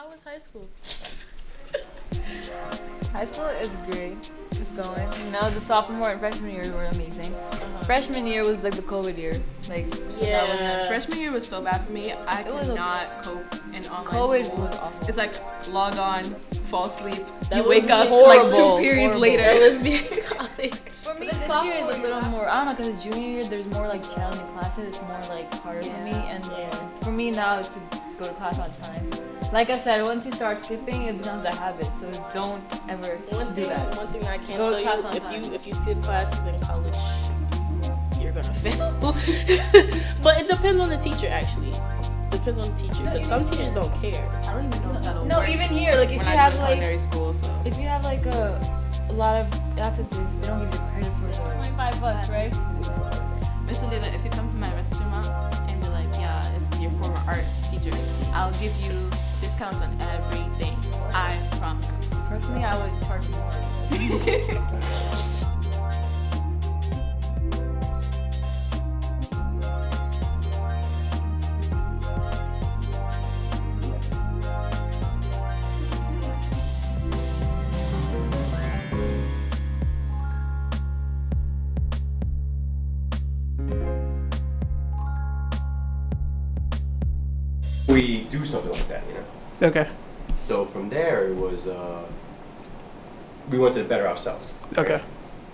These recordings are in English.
How was high school? High school is great. It's going. The sophomore and freshman years were amazing. Freshman year was like the COVID year. Freshman year was so bad for me. I could not cope in online COVID school. was awful. It's like log on, fall asleep, That you was wake up horrible, like 2 periods horrible. later. That was me in college. For me, this year is a little more. I don't know, because junior year there's more like challenging classes. It's more like harder for me, and for me now it's to go to class on time. Like I said, once you start skipping, it becomes a habit. So don't ever do that. One thing I can Go tell to class on you, time. if you skip classes in college, you're gonna fail. But it depends on the teacher, actually. Depends on the teacher, because some teachers don't care. I don't even know if that'll No, work. even here, like if When you I have go to like culinary school, so. if you have like a lot of absences, they don't give you credit for the $25, right? Mr. Lila, if you come to my restaurant and be like, yeah, it's your former art teacher, I'll give you discounts on everything. I promise. Personally, I would charge more. We do something like that, Okay. So from there, it was we wanted to better ourselves. Okay.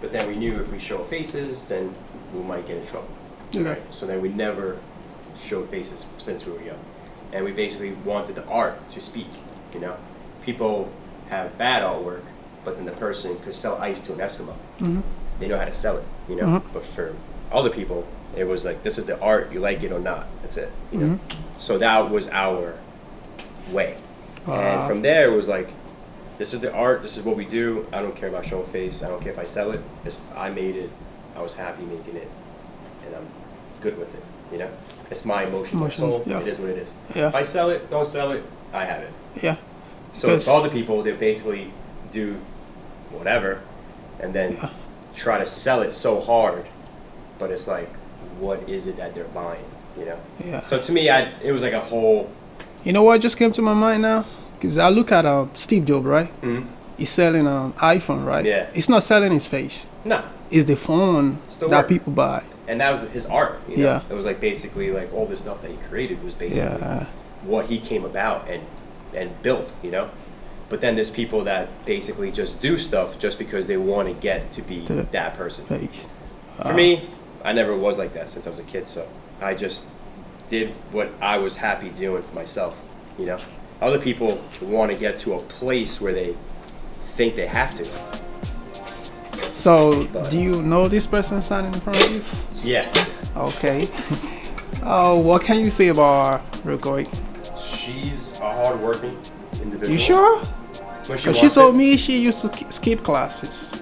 But then we knew if we show faces, then we might get in trouble. Okay. So then we never showed faces since we were young, and we basically wanted the art to speak. People have bad artwork, but then the person could sell ice to an Eskimo. Mhm. They know how to sell it. Mhm. But for other people, it was like, this is the art. You like it or not. That's it. Mhm. So that was our way. And Wow. from there, it was like, this is the art, this is what we do. I don't care about showing face. I don't care if I sell it. I made it. I was happy making it. And I'm good with it, It's my emotion, my soul. Yeah. It is what it is. Yeah. If I sell it, don't sell it, I have it. Yeah. So Because- for other people, they basically do whatever and then Yeah. try to sell it so hard. But it's like, what is it that they're buying, Yeah. So to me, it was like a whole... You know what just came to my mind now? Because I look at Steve Jobs, right? Mhm. He's selling an iPhone, right? Yeah. It's not selling his face. No. It's the phone It's the that work. people buy. And that was his art, Yeah. It was like basically like all the stuff that he created was basically Yeah. what he came about and built, But then there's people that basically just do stuff just because they want to get to be The that person. Face. For me, I never was like that since I was a kid, so I just did what I was happy doing for myself, Other people want to get to a place where they think they have to. So, do you know this person standing in front of you? Yeah. Okay. What can you say about her, real quick? She's a hard-working individual. You sure? When she Because she wants told to. me she used to skip classes.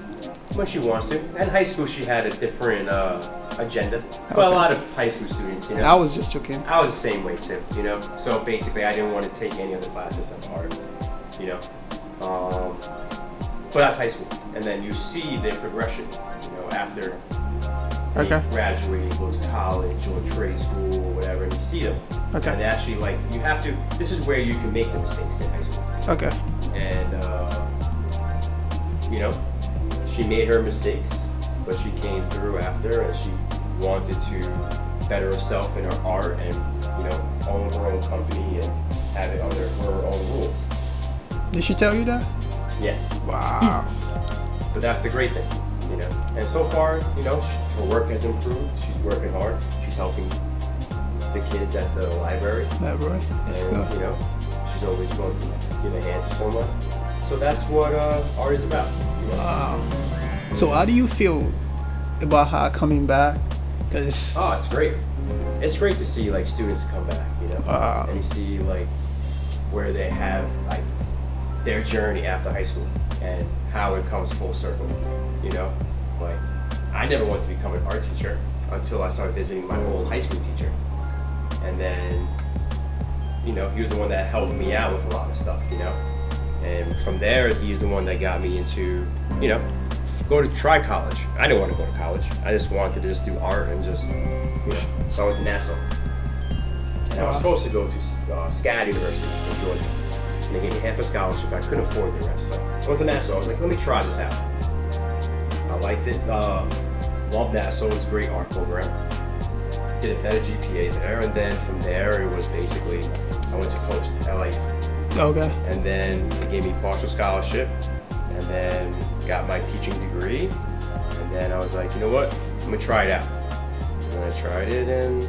When she wants to. In high school, she had a different agenda. But a Okay. lot of high school students, I was just joking. I was the same way too, So basically, I didn't want to take any other classes of art, But that's high school, and then you see their progression, after they Okay. graduate, go to college or trade school or whatever, and you see them. Okay. And actually, like, you have to. This is where you can make the mistakes in high school. Okay. And she made her mistakes, but she came through after, and she wanted to better herself in her art and own her own company and have it under her own rules. Did she tell you that? Yeah, Wow. but that's the great thing, and so far, her work has improved. She's working hard. She's helping the kids at the library, That right. That's and good. she's always going to give a hand to someone. So that's what art is about. Wow. So how do you feel about her coming back? Cause Oh, it's great. It's great to see like students come back, Wow. and you see like where they have like their journey after high school and how it comes full circle. Like I never wanted to become an art teacher until I started visiting my old high school teacher, and then he was the one that helped me out with a lot of stuff, and from there he's the one that got me into try college. I didn't want to go to college. I just wanted to just do art and just, so I went to Nassau. And I was supposed to go to SCAD University in Georgia. and they gave me half a scholarship. I couldn't afford the rest, so I went to Nassau. I was like, let me try this out. I liked it. Loved Nassau. It was a great art program. Did a better GPA there, and then from there it was basically I went to Post LA. Okay. And then they gave me partial scholarship, and then got my teaching degree. And then I was like, you know what? I'm gonna try it out. And I tried it, and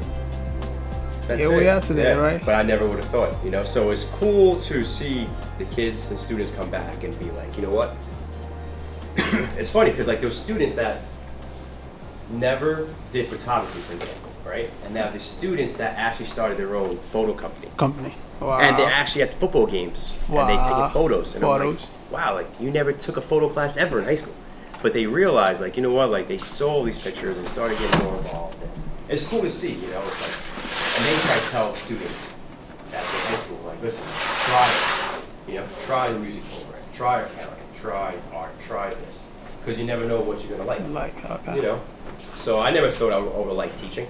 that's Here it. we are today, right? But I never would have thought, you know. So it's cool to see the kids and students come back and be like, you know what? It's funny because like those students that never did photography, for example, right? And now the students that actually started their own photo company. Wow. And they're actually at the football games and they taking photos. And I'm like, wow, like you never took a photo class ever in high school. But they realized, like, you know what, like they saw these pictures and started getting more involved. And it's cool to see, you know, it's like, and they try to tell students that's in high school, like, listen, try it, you know, try the music program, try accounting, try art, try this. Because you never know what you're gonna like. Okay. You know? So I never thought I would like teaching.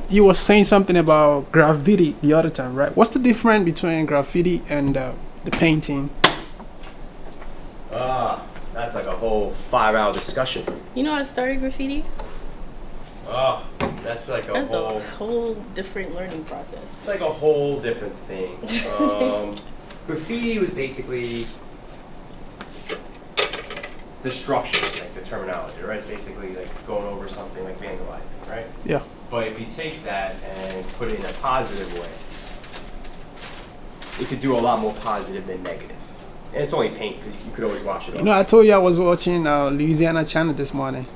You were saying something about graffiti the other time, right? What's the difference between graffiti and the painting? That's like a whole 5-hour discussion. You know, I started graffiti. Oh, that's like That's a whole different learning process. It's like a whole different thing. Graffiti was basically destruction, like the terminology, right? It's basically like going over something, like vandalizing, right? Yeah. But if you take that and put it in a positive way, it could do a lot more positive than negative. And it's only paint because you could always wash it off. You know, I told you I was watching Louisiana Channel this morning.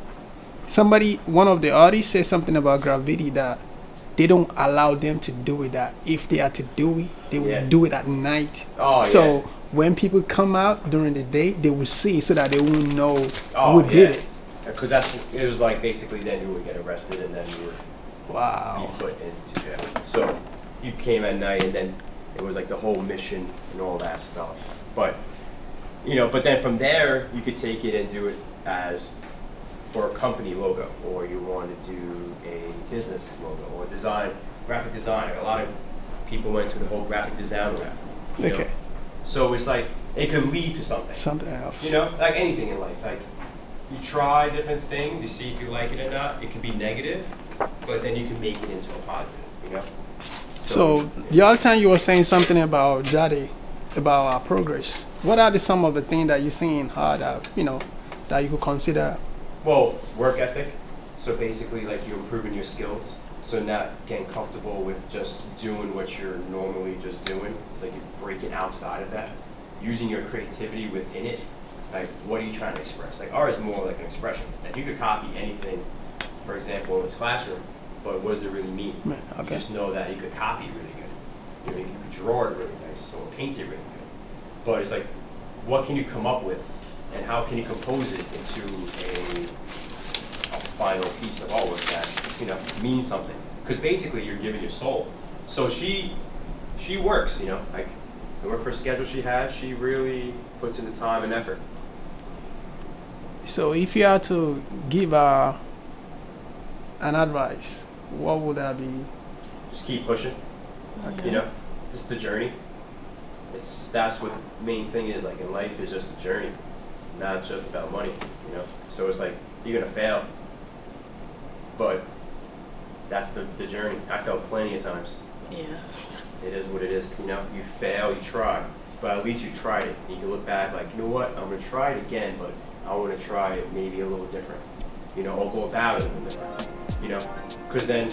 One of the artists said something about graffiti that they don't allow them to do it. That if they are to do it, they will do it at night. Oh, so when people come out during the day, they will see so that they won't know who did it. Because it was like basically then you would get arrested and then you would be put into jail. So you came at night and then it was like the whole mission and all that stuff. But but then from there you could take it and do it as for a company logo, or you want to do a business logo or graphic design. A lot of people went to the whole graphic design route. You know? So it's like it could lead to something. Something else. You know, like anything in life. Like you try different things, you see if you like it or not. It could be negative, but then you can make it into a positive. You know. So the other time you were saying something about Jadae, about our progress. What are some of the things that you're seeing hard that that you could consider? Well, work ethic. So basically, like you're improving your skills. So not getting comfortable with just doing what you're normally just doing. It's like you're breaking outside of that, using your creativity within it. Like, what are you trying to express? Like, art is more like an expression. Like, you could copy anything, for example, in this classroom, but what does it really mean? Okay. You just know that you could copy really good. You could draw it really nice or paint it really good. But it's like, what can you come up with, and how can you compose it into a final piece of artwork that means something? Because basically you're giving your soul. So she works, like the work for schedule she has, she really puts in the time and effort. So if you had to give an advice, what would that be? Just keep pushing. Just the journey. That's what the main thing is. Like in life is just a journey, not just about money. So it's like you're gonna fail, but that's the journey. I failed plenty of times. Yeah. It is what it is. You fail, you try, but at least you tried it. You can look back like, you know what? I'm gonna try it again, but I want to try it maybe a little different. Or go about it a little different. Because then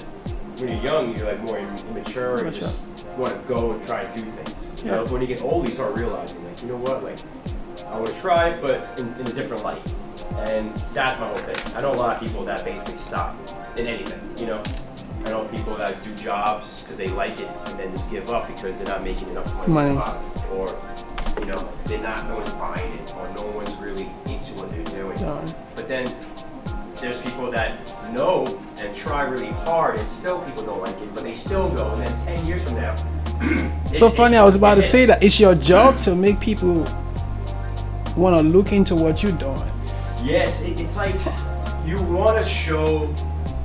when you're young, you're like more immature and just want to go and try to do things. But when you get older, you start realizing, like, you know what? Like, I want to try it, but in a different light. And that's my whole thing. I know a lot of people that basically stop in anything. I know people that do jobs because they like it and then just give up because they're not making enough money. Or no one's buying it, or no one's really into what they're doing. But then there's people that know and try really hard and still people don't like it, but they still go, and then 10 years from now. I was about to say that it's your job to make people want to look into what you're doing. Yes, it's like you want to show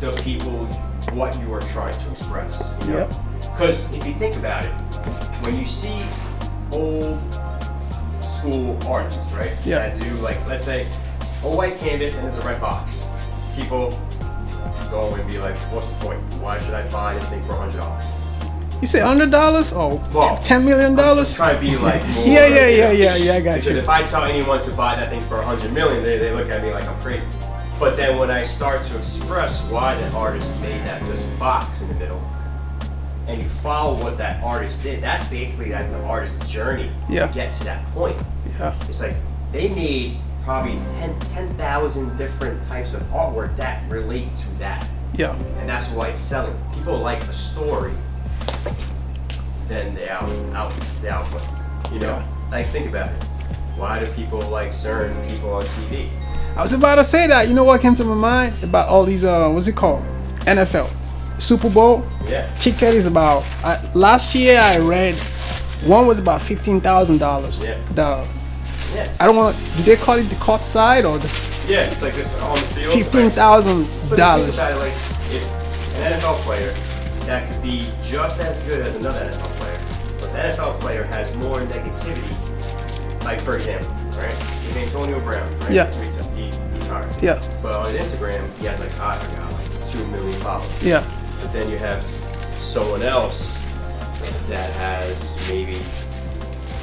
the people what you are trying to express. Because if you think about it, when you see old school artists, right? Yeah. That do like, let's say, a white canvas and it's a red box. People go and be like, what's the point? Why should I buy this thing for $100? You say $100 or Well, $10 million? I'm just trying to be like more. Yeah, you know, I got Because you. if I tell anyone to buy that thing for $100 million, they look at me like I'm crazy. But then when I start to express why the artist made that this box in the middle, and you follow what that artist did, that's basically like the artist's journey Yeah. to get to that point. Yeah. It's like they made probably 10,000 different types of artwork that relate to that. Yeah. And that's why it's selling. People like the story than the output. You know? Like, think about it. Why do people like certain people on TV? I was about to say that. You know what came to my mind? About all these, what's it called? NFL. Super Bowl. Yeah. Ticket is about, last year I read, one was about $15,000. Yeah. Yeah. I don't want to, do they call it the court side or the Yeah, it's like this on the field. $15,000? But think about it, like, if an NFL player that could be just as good as another NFL player, but the NFL player has more negativity. Like, for example, right? If Antonio Brown, right? Yeah. He retired. Yeah. But on Instagram, he has like, I forgot, like 2 million followers. Yeah. But then you have someone else that has maybe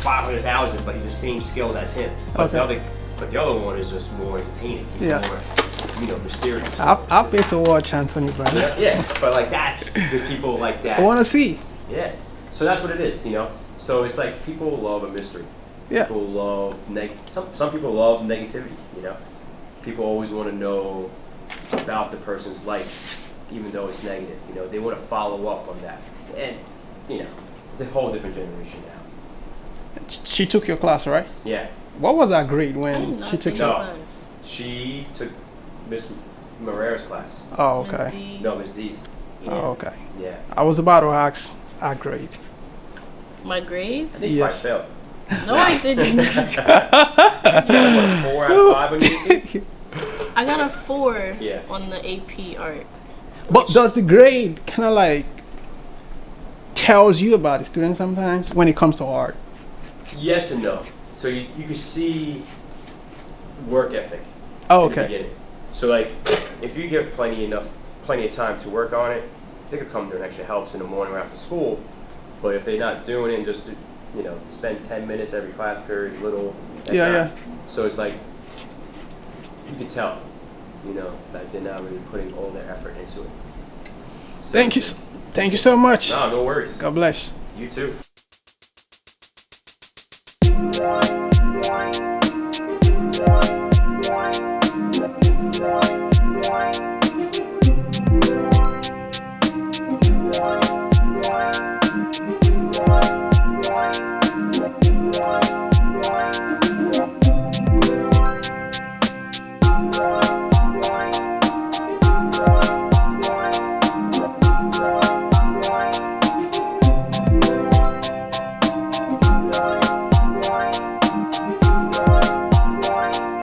500,000, but he's the same skill as him. But Okay. the other one is just more entertaining. He's Yeah. more, mysterious. I'll pay to watch Anthony Brown. Yeah, but like there's people like that. I want to see. Yeah, so that's what it is, you know. So it's like people love a mystery. Yeah. People love some people love negativity, you know. People always want to know about the person's life, even though it's negative. You know, they want to follow up on that, and you know, it's a whole different generation now. She took your class, right? Yeah. What was her grade I when did not she took take your No. your class. She took Miss Marrera's class. Oh, Miss okay. D. No, Miss D's. Yeah. Oh, okay. Yeah. I was about to ask her grade. My I grades? think she Yes. probably failed. No, I didn't. You got what, 4 out of 5 on your AP? I got a 4 Yeah. on the AP art. But does the grade kind of like tells you about the student sometimes when it comes to art? Yes and no. So you can see work ethic. Oh, in the okay. beginning. So like, if you give plenty of time to work on it, they could come to an extra helps in the morning or after school. But if they're not doing it and just spend 10 minutes every class period, that's Yeah, not- yeah. So it's like you could tell, that they're not really putting all their effort into it. So Thank you so much. No worries. God bless. You too.